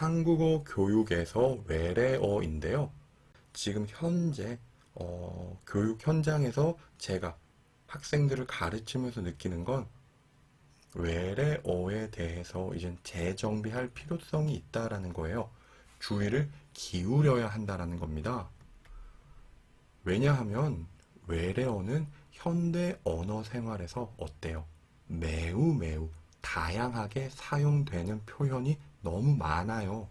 한국어 교육에서 외래어인데요. 지금 현재 교육 현장에서 제가 학생들을 가르치면서 느끼는 건 외래어에 대해서 이제 재정비할 필요성이 있다라는 거예요. 주의를 기울여야 한다라는 겁니다. 왜냐하면 외래어는 현대 언어 생활에서 어때요? 매우 다양하게 사용되는 표현이 너무 많아요.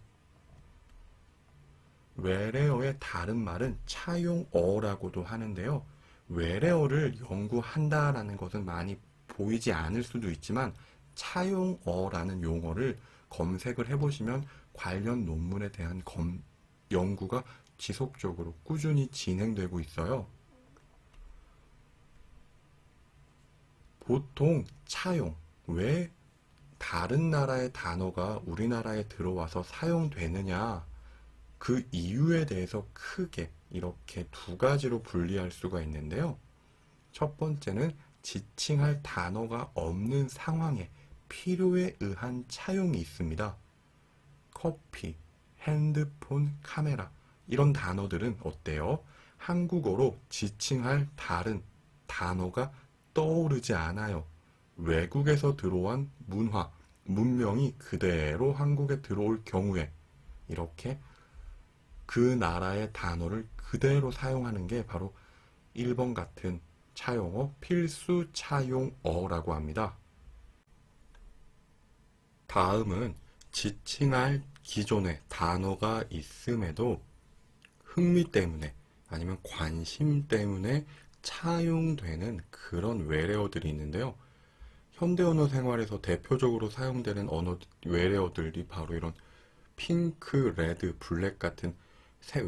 외래어의 다른 말은 차용어라고도 하는데요. 외래어를 연구한다라는 것은 많이 보이지 않을 수도 있지만 차용어라는 용어를 검색을 해보시면 관련 논문에 대한 연구가 지속적으로 꾸준히 진행되고 있어요. 보통 차용, 왜 다른 나라의 단어가 우리나라에 들어와서 사용되느냐, 그 이유에 대해서 크게 이렇게 두 가지로 분리할 수가 있는데요. 첫 번째는 지칭할 단어가 없는 상황에 필요에 의한 차용이 있습니다. 커피, 핸드폰, 카메라 이런 단어들은 어때요? 한국어로 지칭할 다른 단어가 떠오르지 않아요. 외국에서 들어온 문화, 문명이 그대로 한국에 들어올 경우에 이렇게 그 나라의 단어를 그대로 사용하는 게 바로 1번 같은 차용어, 필수 차용어라고 합니다. 다음은 지칭할 기존의 단어가 있음에도 흥미 때문에 아니면 관심 때문에 차용되는 그런 외래어들이 있는데요. 현대 언어 생활에서 대표적으로 사용되는 외래어들이 바로 이런 핑크, 레드, 블랙 같은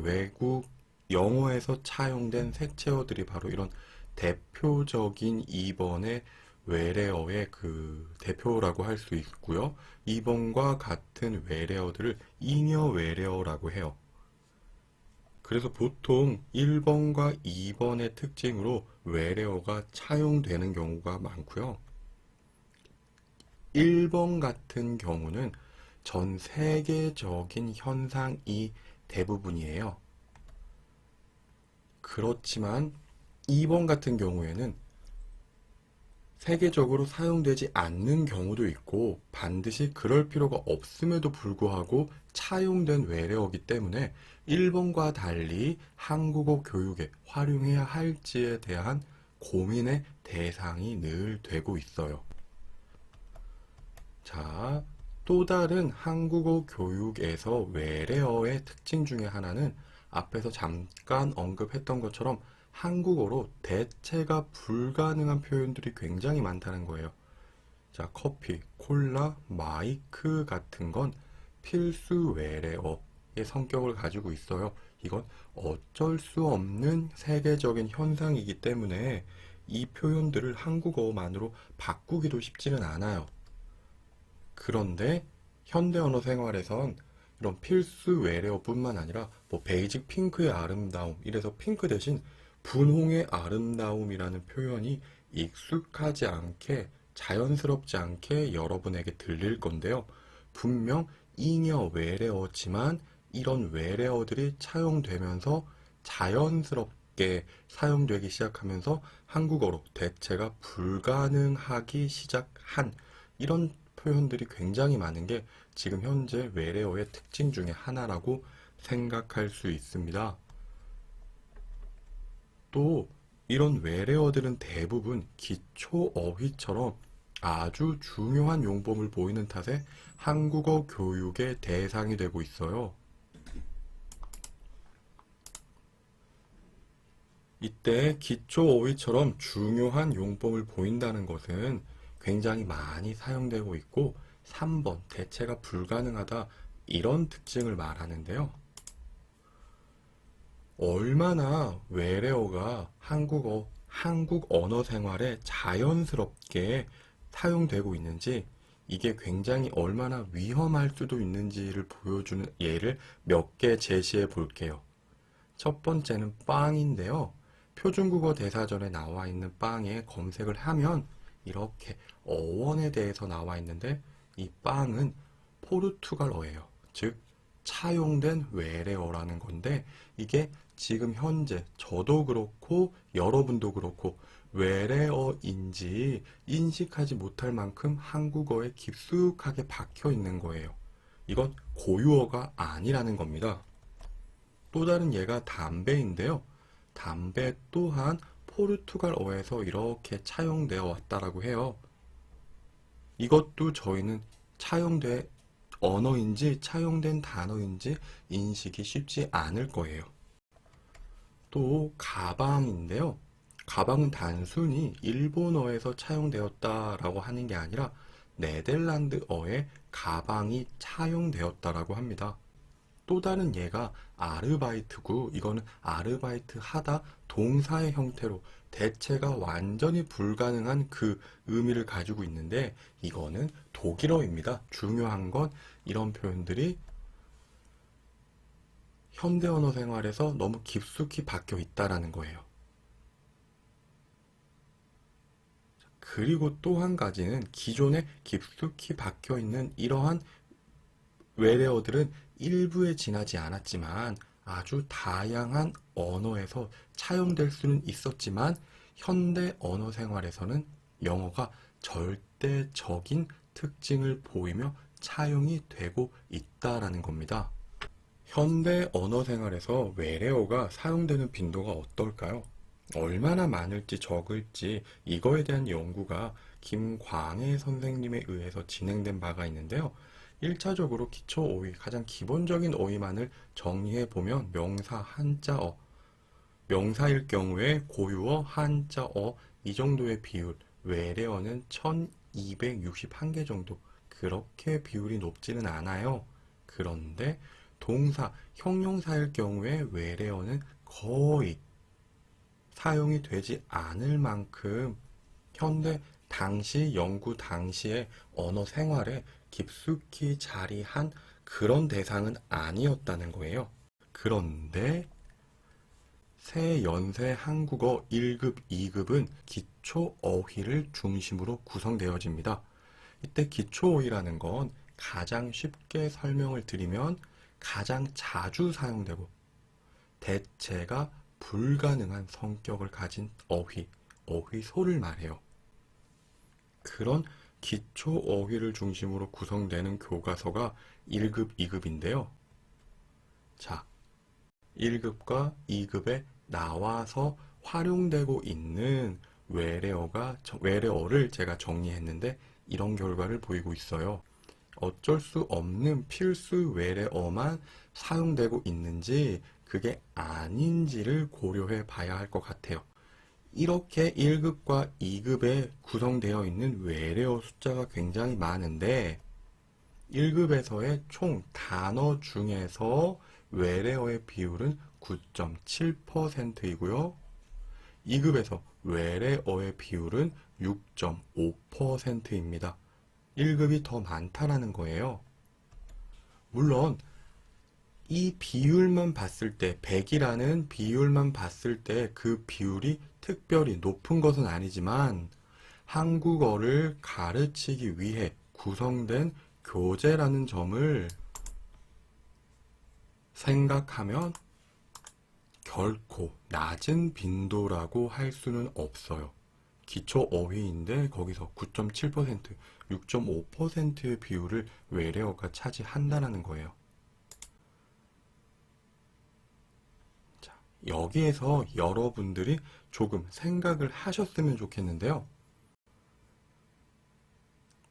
외국 영어에서 차용된 색채어들이 바로 이런 대표적인 2번의 외래어의 그 대표라고 할 수 있고요. 2번과 같은 외래어들을 잉여 외래어라고 해요. 그래서 보통 1번과 2번의 특징으로 외래어가 차용되는 경우가 많고요. 1번 같은 경우는 전 세계적인 현상이 대부분이에요. 그렇지만 2번 같은 경우에는 세계적으로 사용되지 않는 경우도 있고 반드시 그럴 필요가 없음에도 불구하고 차용된 외래어이기 때문에 1번과 달리 한국어 교육에 활용해야 할지에 대한 고민의 대상이 늘 되고 있어요. 자, 또 다른 한국어 교육에서 외래어의 특징 중에 하나는 앞에서 잠깐 언급했던 것처럼 한국어로 대체가 불가능한 표현들이 굉장히 많다는 거예요. 자, 커피, 콜라, 마이크 같은 건 필수 외래어의 성격을 가지고 있어요. 이건 어쩔 수 없는 세계적인 현상이기 때문에 이 표현들을 한국어만으로 바꾸기도 쉽지는 않아요. 그런데 현대 언어 생활에선 이런 필수 외래어뿐만 아니라 베이직 핑크의 아름다움, 이래서 핑크 대신 분홍의 아름다움이라는 표현이 익숙하지 않게, 자연스럽지 않게 여러분에게 들릴 건데요. 분명 잉여 외래어지만 이런 외래어들이 차용되면서 자연스럽게 사용되기 시작하면서 한국어로 대체가 불가능하기 시작한 이런 표현들이 굉장히 많은 게 지금 현재 외래어의 특징 중에 하나라고 생각할 수 있습니다. 또 이런 외래어들은 대부분 기초 어휘처럼 아주 중요한 용법을 보이는 탓에 한국어 교육의 대상이 되고 있어요. 이때 기초 어휘처럼 중요한 용법을 보인다는 것은 굉장히 많이 사용되고 있고 3번 대체가 불가능하다 이런 특징을 말하는데요. 얼마나 외래어가 한국 언어 생활에 자연스럽게 사용되고 있는지, 이게 굉장히 얼마나 위험할 수도 있는지를 보여주는 예를 몇 개 제시해 볼게요. 첫 번째는 빵인데요. 표준국어 대사전에 나와 있는 빵에 검색을 하면 이렇게 어원에 대해서 나와 있는데 이 빵은 포르투갈어예요. 즉 차용된 외래어라는 건데 이게 지금 현재 저도 그렇고 여러분도 그렇고 외래어인지 인식하지 못할 만큼 한국어에 깊숙하게 박혀 있는 거예요. 이건 고유어가 아니라는 겁니다. 또 다른 예가 담배인데요. 담배 또한 포르투갈어에서 이렇게 차용되어 왔다라고 해요. 이것도 저희는 차용된 언어인지 차용된 단어인지 인식이 쉽지 않을 거예요. 또 가방인데요. 가방은 단순히 일본어에서 차용되었다라고 하는 게 아니라 네덜란드어에 가방이 차용되었다라고 합니다. 또 다른 예가 아르바이트고 이거는 아르바이트 하다 동사의 형태로 대체가 완전히 불가능한 그 의미를 가지고 있는데 이거는 독일어입니다. 중요한 건 이런 표현들이 현대 언어 생활에서 너무 깊숙이 박혀 있다라는 거예요. 그리고 또 한 가지는 기존에 깊숙이 박혀 있는 이러한 외래어들은 일부에 지나지 않았지만 아주 다양한 언어에서 차용될 수는 있었지만 현대 언어 생활에서는 영어가 절대적인 특징을 보이며 차용이 되고 있다라는 겁니다. 현대 언어 생활에서 외래어가 사용되는 빈도가 어떨까요? 얼마나 많을지 적을지 이거에 대한 연구가 김광혜 선생님에 의해서 진행된 바가 있는데요. 1차적으로 기초 어휘, 가장 기본적인 어휘만을 정리해 보면 명사, 한자어, 명사일 경우에 고유어, 한자어 이 정도의 비율, 외래어는 1261개 정도. 그렇게 비율이 높지는 않아요. 그런데 동사, 형용사일 경우에 외래어는 거의 사용이 되지 않을 만큼 현대 당시 연구 당시의 언어 생활에 깊숙이 자리한 그런 대상은 아니었다는 거예요. 그런데 새 연세 한국어 1급, 2급은 기초 어휘를 중심으로 구성되어집니다. 이때 기초 어휘라는 건 가장 쉽게 설명을 드리면 가장 자주 사용되고 대체가 불가능한 성격을 가진 어휘, 어휘소를 말해요. 그런 기초 어휘를 중심으로 구성되는 교과서가 1급, 2급인데요. 자, 1급과 2급에 나와서 활용되고 있는 외래어를 제가 정리했는데 이런 결과를 보이고 있어요. 어쩔 수 없는 필수 외래어만 사용되고 있는지 그게 아닌지를 고려해 봐야 할 것 같아요. 이렇게 1급과 2급에 구성되어 있는 외래어 숫자가 굉장히 많은데 1급에서의 총 단어 중에서 외래어의 비율은 9.7%이고요. 2급에서 외래어의 비율은 6.5%입니다. 1급이 더 많다라는 거예요. 물론 이 비율만 봤을 때 100이라는 비율만 봤을 때 그 비율이 특별히 높은 것은 아니지만 한국어를 가르치기 위해 구성된 교재라는 점을 생각하면 결코 낮은 빈도라고 할 수는 없어요. 기초 어휘인데 거기서 9.7%, 6.5%의 비율을 외래어가 차지한다는 거예요. 자, 여기에서 여러분들이 조금 생각을 하셨으면 좋겠는데요.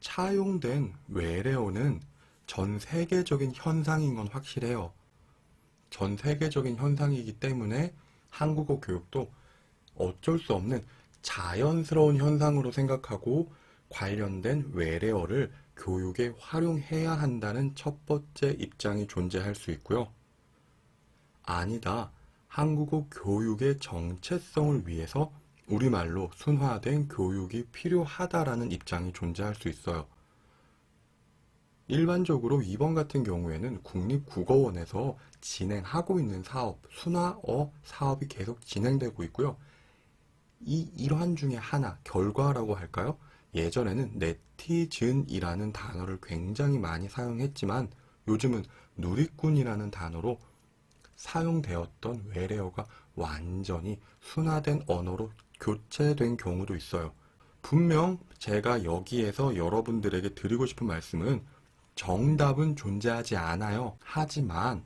차용된 외래어는 전 세계적인 현상인 건 확실해요. 전 세계적인 현상이기 때문에 한국어 교육도 어쩔 수 없는 자연스러운 현상으로 생각하고 관련된 외래어를 교육에 활용해야 한다는 첫 번째 입장이 존재할 수 있고요. 아니다. 한국어 교육의 정체성을 위해서 우리말로 순화된 교육이 필요하다라는 입장이 존재할 수 있어요. 일반적으로 이번 같은 경우에는 국립국어원에서 진행하고 있는 사업, 순화어 사업이 계속 진행되고 있고요. 이 일환 중에 하나, 결과라고 할까요? 예전에는 네티즌이라는 단어를 굉장히 많이 사용했지만 요즘은 누리꾼이라는 단어로 사용되었던 외래어가 완전히 순화된 언어로 교체된 경우도 있어요. 분명 제가 여기에서 여러분들에게 드리고 싶은 말씀은 정답은 존재하지 않아요. 하지만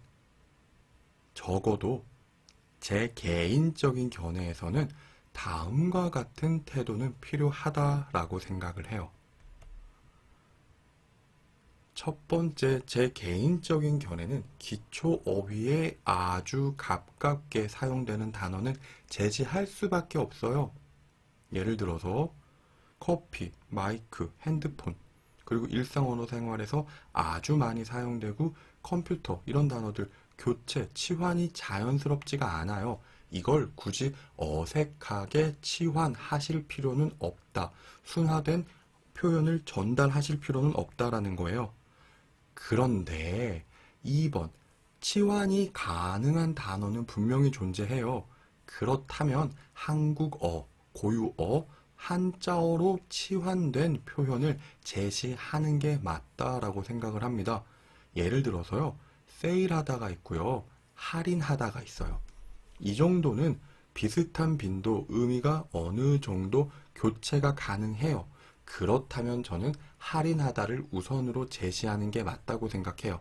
적어도 제 개인적인 견해에서는 다음과 같은 태도는 필요하다라고 생각을 해요. 첫 번째, 제 개인적인 견해는 기초 어휘에 아주 가깝게 사용되는 단어는 제지할 수밖에 없어요. 예를 들어서 커피, 마이크, 핸드폰, 그리고 일상 언어 생활에서 아주 많이 사용되고 컴퓨터 이런 단어들 교체, 치환이 자연스럽지가 않아요. 이걸 굳이 어색하게 치환하실 필요는 없다. 순화된 표현을 전달하실 필요는 없다라는 거예요. 그런데 2번, 치환이 가능한 단어는 분명히 존재해요. 그렇다면 한국어, 고유어, 한자어로 치환된 표현을 제시하는 게 맞다라고 생각을 합니다. 예를 들어서요, 세일하다가 있고요, 할인하다가 있어요. 이 정도는 비슷한 빈도, 의미가 어느 정도 교체가 가능해요. 그렇다면 저는 할인하다를 우선으로 제시하는 게 맞다고 생각해요.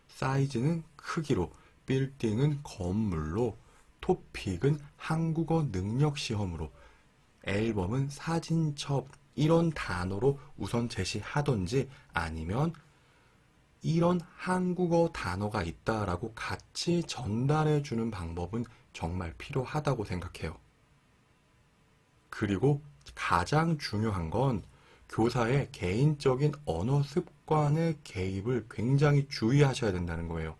사이즈는 크기로, 빌딩은 건물로, 토픽은 한국어 능력 시험으로, 앨범은 사진첩, 이런 단어로 우선 제시하던지 아니면 이런 한국어 단어가 있다라고 같이 전달해 주는 방법은 정말 필요하다고 생각해요. 그리고 가장 중요한 건 교사의 개인적인 언어 습관의 개입을 굉장히 주의하셔야 된다는 거예요.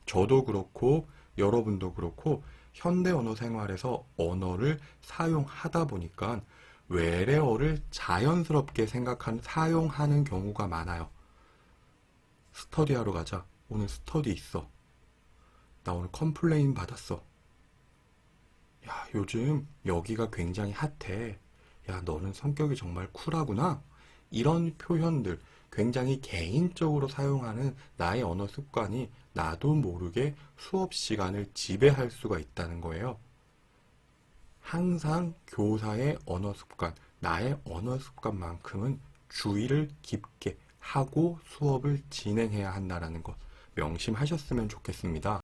저도 그렇고 여러분도 그렇고 현대 언어 생활에서 언어를 사용하다 보니까 외래어를 자연스럽게 사용하는 경우가 많아요. 스터디하러 가자. 오늘 스터디 있어. 나 오늘 컴플레인 받았어. 야, 요즘 여기가 굉장히 핫해. 야, 너는 성격이 정말 쿨하구나. 이런 표현들, 굉장히 개인적으로 사용하는 나의 언어 습관이 나도 모르게 수업 시간을 지배할 수가 있다는 거예요. 항상 교사의 언어 습관, 나의 언어 습관만큼은 주의를 깊게 하고 수업을 진행해야 한다는 것 명심하셨으면 좋겠습니다.